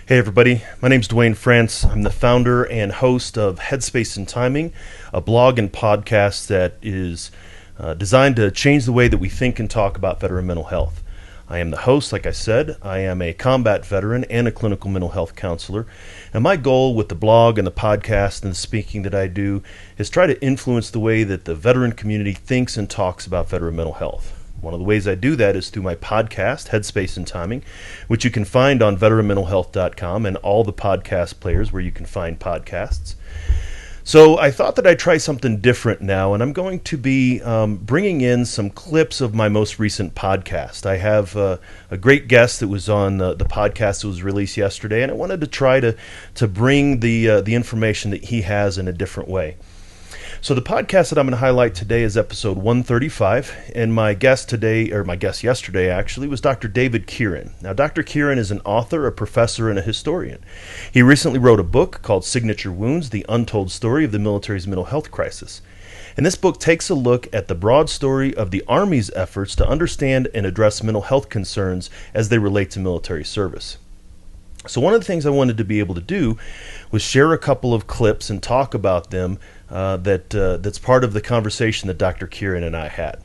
Hey everybody, my name's Duane France. I'm the founder and host of Headspace and Timing, a blog and podcast that is designed to change the way that we think and talk about veteran mental health. I am the host, like I said. I am a combat veteran and a clinical mental health counselor. And my goal with the blog and the podcast and the speaking that I do is try to influence the way that the veteran community thinks and talks about veteran mental health. One of the ways I do that is through my podcast, Headspace and Timing, which you can find on veteranmentalhealth.com and all the podcast players where you can find podcasts. So I thought that I'd try something different now, and I'm going to be bringing in some clips of my most recent podcast. I have a great guest that was on the podcast that was released yesterday, and I wanted to try to bring the information that he has in a different way. So the podcast that I'm going to highlight today is episode 135, and my guest yesterday actually was Dr. David Kieran. Now, Dr. Kieran is an author, a professor, and a historian. He recently wrote a book called Signature Wounds, The Untold Story of the Military's Mental Health Crisis. And this book takes a look at the broad story of the Army's efforts to understand and address mental health concerns as they relate to military service. So one of the things I wanted to be able to do was share a couple of clips and talk about them that's part of the conversation that Dr. Kieran and I had.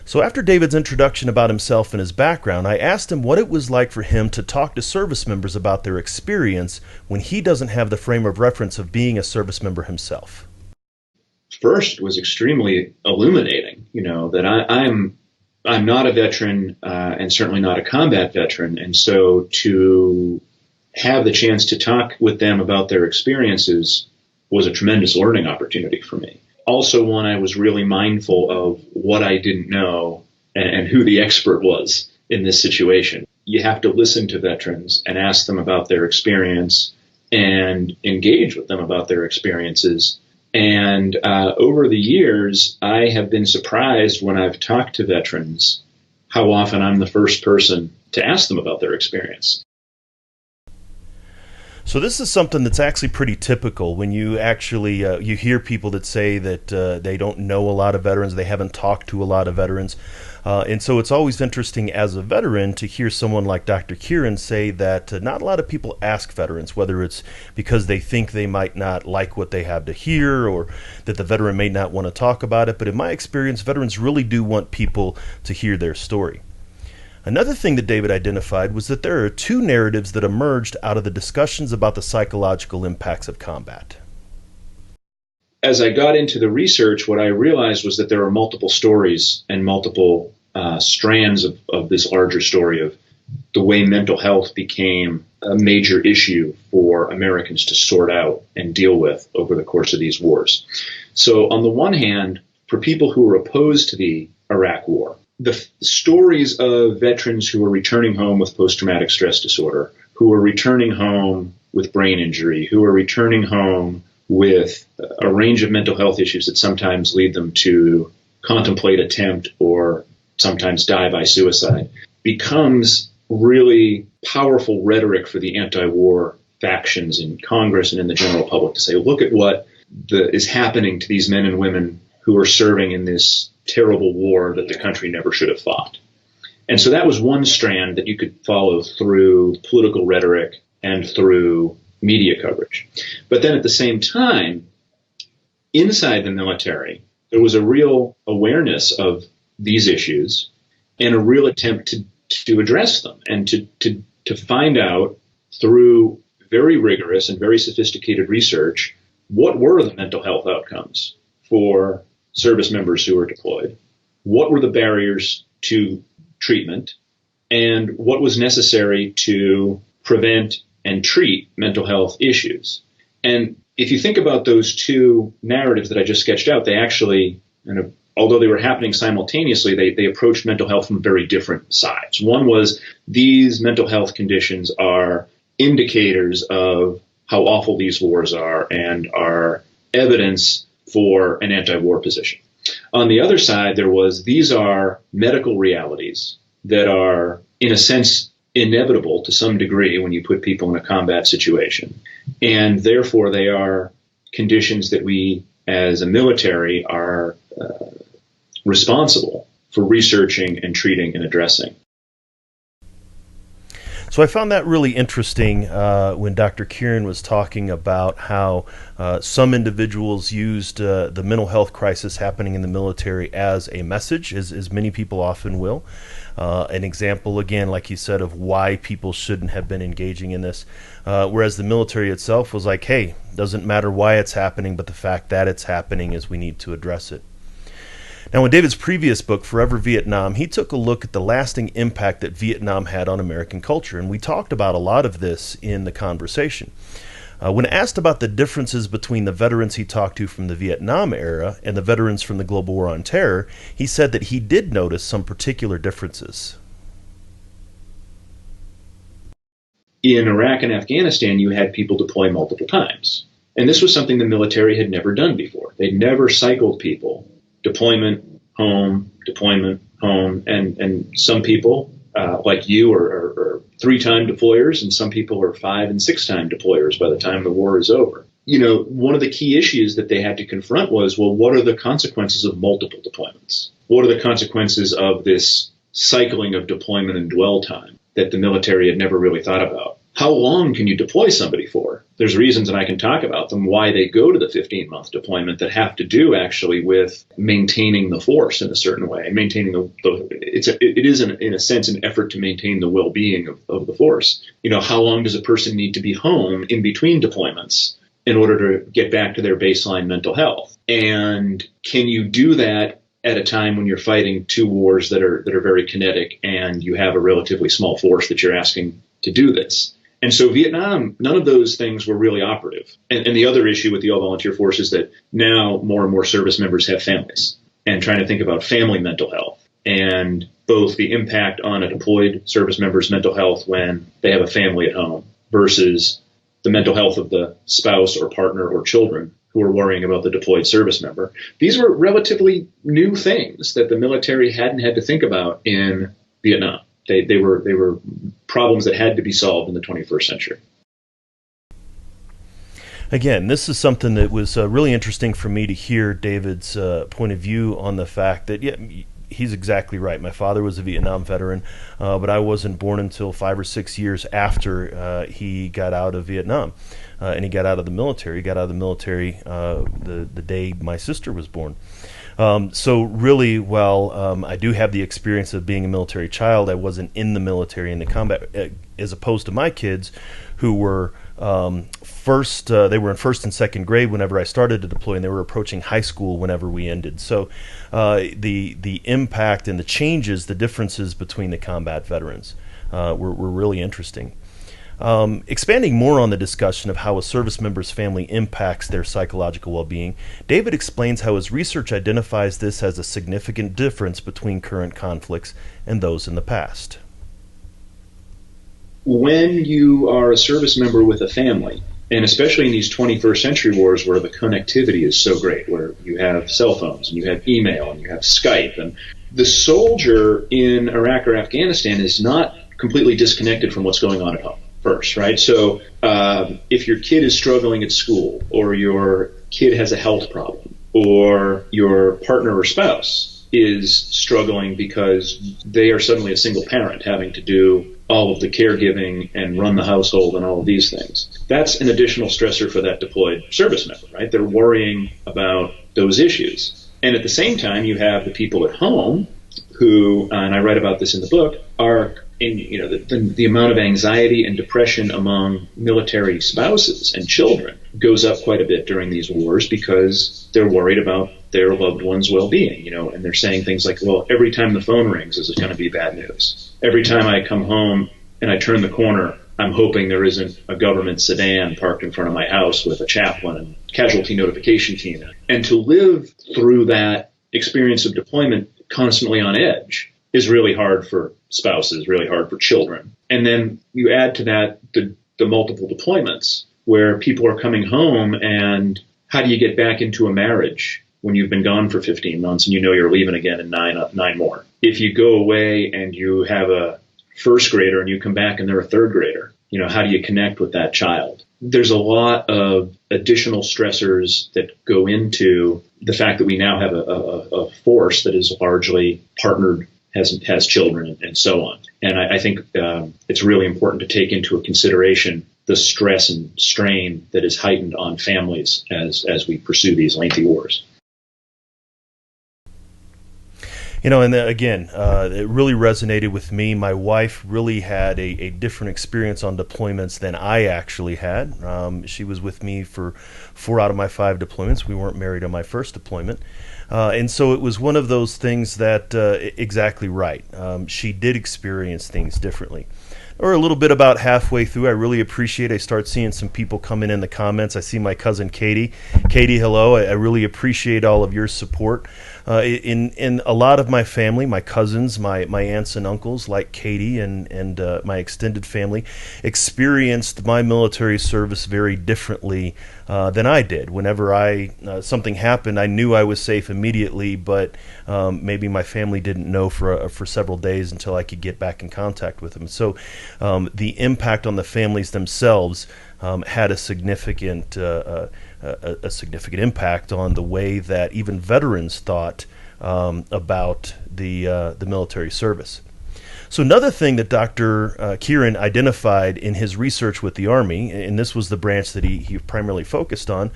So after David's introduction about himself and his background, I asked him what it was like for him to talk to service members about their experience when he doesn't have the frame of reference of being a service member himself. First, it was extremely illuminating, that I'm not a veteran and certainly not a combat veteran. And so to have the chance to talk with them about their experiences was a tremendous learning opportunity for me. Also, one, I was really mindful of what I didn't know and who the expert was in this situation. You have to listen to veterans and ask them about their experience and engage with them about their experiences. And over the years, I have been surprised when I've talked to veterans how often I'm the first person to ask them about their experience. So this is something that's actually pretty typical when you actually you hear people that say that they don't know a lot of veterans, they haven't talked to a lot of veterans. And so it's always interesting as a veteran to hear someone like Dr. Kieran say that not a lot of people ask veterans, whether it's because they think they might not like what they have to hear or that the veteran may not want to talk about it. But in my experience, veterans really do want people to hear their story. Another thing that David identified was that there are two narratives that emerged out of the discussions about the psychological impacts of combat. As I got into the research, what I realized was that there are multiple stories and multiple strands of this larger story of the way mental health became a major issue for Americans to sort out and deal with over the course of these wars. So on the one hand, for people who were opposed to the Iraq War, the stories of veterans who were returning home with post-traumatic stress disorder, who were returning home with brain injury, who were returning home with a range of mental health issues that sometimes lead them to contemplate attempt or sometimes die by suicide, becomes really powerful rhetoric for the anti-war factions in Congress and in the general public to say, look at what is happening to these men and women who are serving in this terrible war that the country never should have fought. And so that was one strand that you could follow through political rhetoric and through media coverage. But then at the same time, inside the military, there was a real awareness of these issues and a real attempt to address them and to find out through very rigorous and very sophisticated research what were the mental health outcomes for service members who were deployed, what were the barriers to treatment, and what was necessary to prevent and treat mental health issues. And if you think about those two narratives that I just sketched out, they actually, although they were happening simultaneously, they approached mental health from very different sides. One was these mental health conditions are indicators of how awful these wars are and are evidence for an anti-war position. On the other side, there was these are medical realities that are, in a sense, inevitable to some degree when you put people in a combat situation. And therefore, they are conditions that we, as a military, are responsible for researching and treating and addressing. So I found that really interesting when Dr. Kieran was talking about how some individuals used the mental health crisis happening in the military as a message, as many people often will. An example, again, like you said, of why people shouldn't have been engaging in this. Whereas the military itself was like, hey, doesn't matter why it's happening, but the fact that it's happening is we need to address it. Now, in David's previous book, Forever Vietnam, he took a look at the lasting impact that Vietnam had on American culture, and we talked about a lot of this in the conversation. When asked about the differences between the veterans he talked to from the Vietnam era and the veterans from the Global War on Terror, he said that he did notice some particular differences. In Iraq and Afghanistan, you had people deploy multiple times. And this was something the military had never done before. They'd never cycled people. Deployment, home, and some people, like you, are 3-time deployers, and some people are 5- and 6-time deployers by the time the war is over. One of the key issues that they had to confront was, well, what are the consequences of multiple deployments? What are the consequences of this cycling of deployment and dwell time that the military had never really thought about? How long can you deploy somebody for? There's reasons, and I can talk about them, why they go to the 15-month deployment that have to do actually with maintaining the force in a certain way, and maintaining it is in a sense an effort to maintain the well-being of the force. How long does a person need to be home in between deployments in order to get back to their baseline mental health? And can you do that at a time when you're fighting 2 wars that are very kinetic and you have a relatively small force that you're asking to do this? And so Vietnam, none of those things were really operative. And the other issue with the all-volunteer force is that now more and more service members have families, and trying to think about family mental health and both the impact on a deployed service member's mental health when they have a family at home versus the mental health of the spouse or partner or children who are worrying about the deployed service member. These were relatively new things that the military hadn't had to think about in Vietnam. They were problems that had to be solved in the 21st century. Again, this is something that was really interesting for me to hear David's point of view on the fact that, yeah, he's exactly right. My father was a Vietnam veteran, but I wasn't born until 5 or 6 years after he got out of Vietnam. And he got out of the military. He got out of the military the day my sister was born. So really, while I do have the experience of being a military child, I wasn't in the military in the combat, as opposed to my kids who were they were in 1st and 2nd grade whenever I started to deploy, and they were approaching high school whenever we ended. So the impact and the changes, the differences between the combat veterans were really interesting. Expanding more on the discussion of how a service member's family impacts their psychological well-being, David explains how his research identifies this as a significant difference between current conflicts and those in the past. When you are a service member with a family, and especially in these 21st century wars where the connectivity is so great, where you have cell phones and you have email and you have Skype, and the soldier in Iraq or Afghanistan is not completely disconnected from what's going on at home first, right? So if your kid is struggling at school, or your kid has a health problem, or your partner or spouse is struggling because they are suddenly a single parent having to do all of the caregiving and run the household and all of these things, that's an additional stressor for that deployed service member, right? They're worrying about those issues. And at the same time, you have the people at home who, and I write about this in the book, are in, the amount of anxiety and depression among military spouses and children goes up quite a bit during these wars because they're worried about their loved one's well-being, and they're saying things like, well, every time the phone rings, is it going to be bad news? Every time I come home and I turn the corner, I'm hoping there isn't a government sedan parked in front of my house with a chaplain and casualty notification team. And to live through that experience of deployment constantly on edge is really hard for spouses, really hard for children. And then you add to that the multiple deployments where people are coming home, and how do you get back into a marriage when you've been gone for 15 months and you're leaving again in nine more? If you go away and you have a first grader and you come back and they're a third grader, how do you connect with that child? There's a lot of additional stressors that go into the fact that we now have a force that is largely partnered has children, and so on. And I think it's really important to take into consideration the stress and strain that is heightened on families as we pursue these lengthy wars. And again, it really resonated with me. My wife really had a different experience on deployments than I actually had. She was with me for 4 out of my 5 deployments. We weren't married on my first deployment. And so it was one of those things that, exactly right. She did experience things differently. Or a little bit about halfway through, I start seeing some people coming in the comments. I see my cousin Katie. Katie, hello. I really appreciate all of your support. In a lot of my family, my cousins, my aunts and uncles, like Katie and my extended family, experienced my military service very differently than I did. Whenever something happened, I knew I was safe immediately, but maybe my family didn't know for several days until I could get back in contact with them. So the impact on the families themselves had a significant impact on the way that even veterans thought about the military service. So another thing that Dr. Kieran identified in his research with the Army, and this was the branch that he primarily focused on,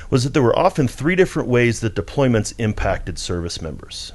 was that there were often 3 different ways that deployments impacted service members.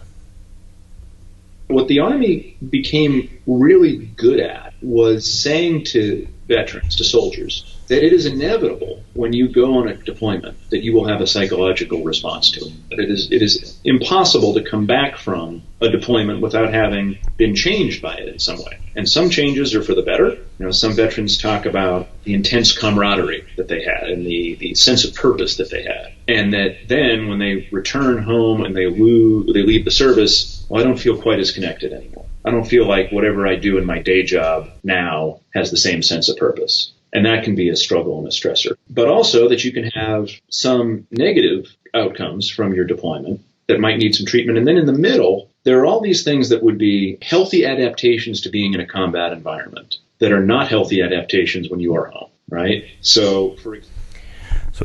What the Army became really good at was saying to veterans, to soldiers, that it is inevitable when you go on a deployment that you will have a psychological response to it. That it is impossible to come back from a deployment without having been changed by it in some way. And some changes are for the better. Some veterans talk about the intense camaraderie that they had and the sense of purpose that they had. And that then when they return home and they leave the service, well, I don't feel quite as connected anymore. I don't feel like whatever I do in my day job now has the same sense of purpose. And that can be a struggle and a stressor. But also that you can have some negative outcomes from your deployment that might need some treatment. And then in the middle, there are all these things that would be healthy adaptations to being in a combat environment that are not healthy adaptations when you are home, right? So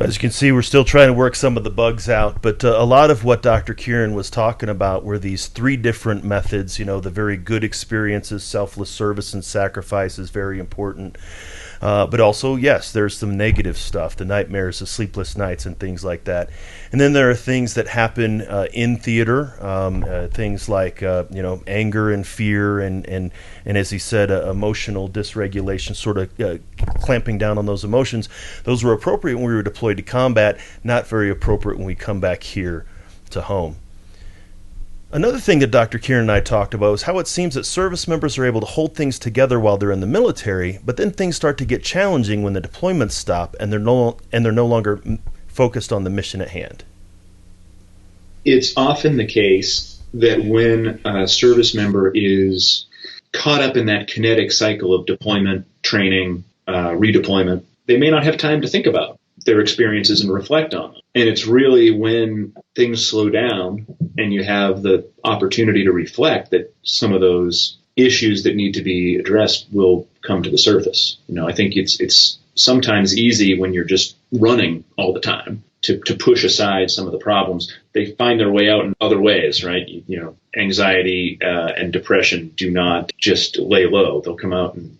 as you can see, we're still trying to work some of the bugs out, but a lot of what Dr. Kieran was talking about were these 3 different methods. The very good experiences, selfless service and sacrifice is very important. But also, yes, there's some negative stuff, the nightmares, the sleepless nights, and things like that. And then there are things that happen in theater, things like anger and fear, and as he said, emotional dysregulation, sort of clamping down on those emotions. Those were appropriate when we were deployed to combat, not very appropriate when we come back here to home. Another thing that Dr. Kieran and I talked about was how it seems that service members are able to hold things together while they're in the military, but then things start to get challenging when the deployments stop and they're no longer focused on the mission at hand. It's often the case that when a service member is caught up in that kinetic cycle of deployment, training, redeployment, they may not have time to think about their experiences and reflect on them. And it's really when things slow down and you have the opportunity to reflect that some of those issues that need to be addressed will come to the surface. I think it's sometimes easy when you're just running all the time to push aside some of the problems. They find their way out in other ways, right? Anxiety and depression do not just lay low. They'll come out and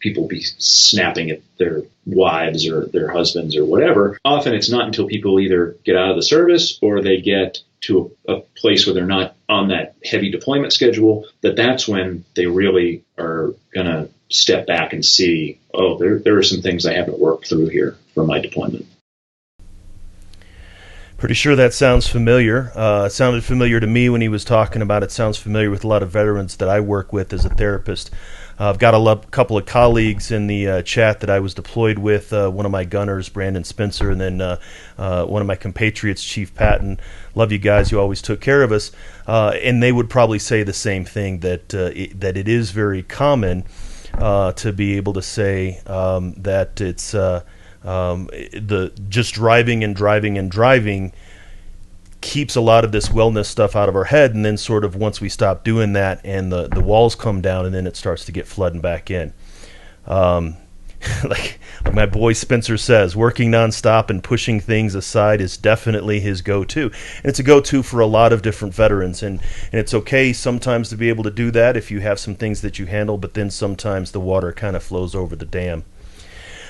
people will be snapping at their wives or their husbands or whatever. Often it's not until people either get out of the service or they get to a place where they're not on that heavy deployment schedule that's when they really are going to step back and see, oh, there are some things I haven't worked through here from my deployment. Pretty sure that sounds familiar. It sounded familiar to me when he was talking about it. Sounds familiar with a lot of veterans that I work with as a therapist. I've got a couple of colleagues in the chat that I was deployed with, one of my gunners, Brandon Spencer, and then one of my compatriots, Chief Patton. Love you guys. You always took care of us. And they would probably say the same thing, that it is very common to be able to say that it's the just driving keeps a lot of this wellness stuff out of our head, and then sort of once we stop doing that and the walls come down, and then it starts to get flooding back in. like my boy Spencer says, working nonstop and pushing things aside is definitely his go-to. And it's a go-to for a lot of different veterans. And it's okay sometimes to be able to do that if you have some things that you handle, but then sometimes the water kind of flows over the dam.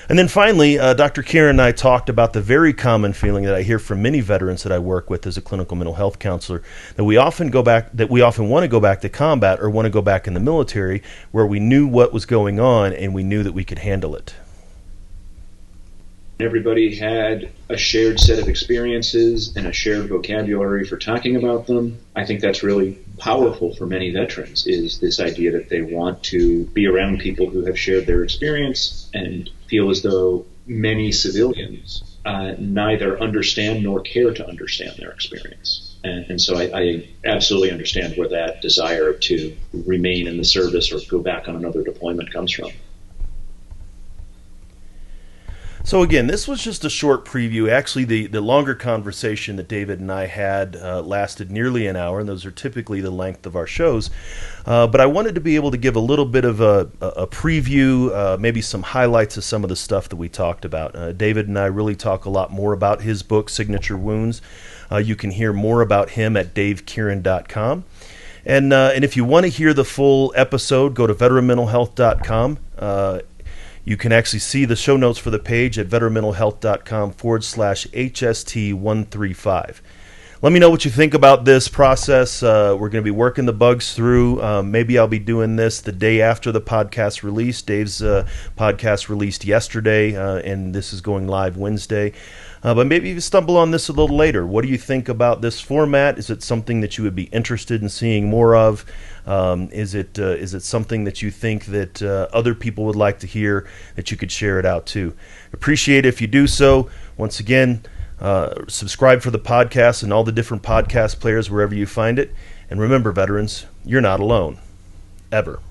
And then finally, Dr. Kieran and I talked about the very common feeling that I hear from many veterans that I work with as a clinical mental health counselor, that we often want to go back to combat or want to go back in the military where we knew what was going on and we knew that we could handle it. Everybody had a shared set of experiences and a shared vocabulary for talking about them. I think that's really powerful for many veterans, is this idea that they want to be around people who have shared their experience and feel as though many civilians neither understand nor care to understand their experience. And so I absolutely understand where that desire to remain in the service or go back on another deployment comes from. So again, this was just a short preview. Actually, the longer conversation that David and I had lasted nearly an hour, and those are typically the length of our shows. But I wanted to be able to give a little bit of a preview, maybe some highlights of some of the stuff that we talked about. David and I really talk a lot more about his book, Signature Wounds. You can hear more about him at davekieran.com. And if you want to hear the full episode, go to veteranmentalhealth.com. You can actually see the show notes for the page at veteranmentalhealth.com/HST135. Let me know what you think about this process. We're going to be working the bugs through. Maybe I'll be doing this the day after the podcast release. Dave's podcast released yesterday, and this is going live Wednesday. But maybe you stumble on this a little later. What do you think about this format? Is it something that you would be interested in seeing more of? Is it something that you think that other people would like to hear, that you could share it out to? Appreciate it if you do so. Once again, subscribe for the podcast and all the different podcast players wherever you find it. And remember, veterans, you're not alone. Ever.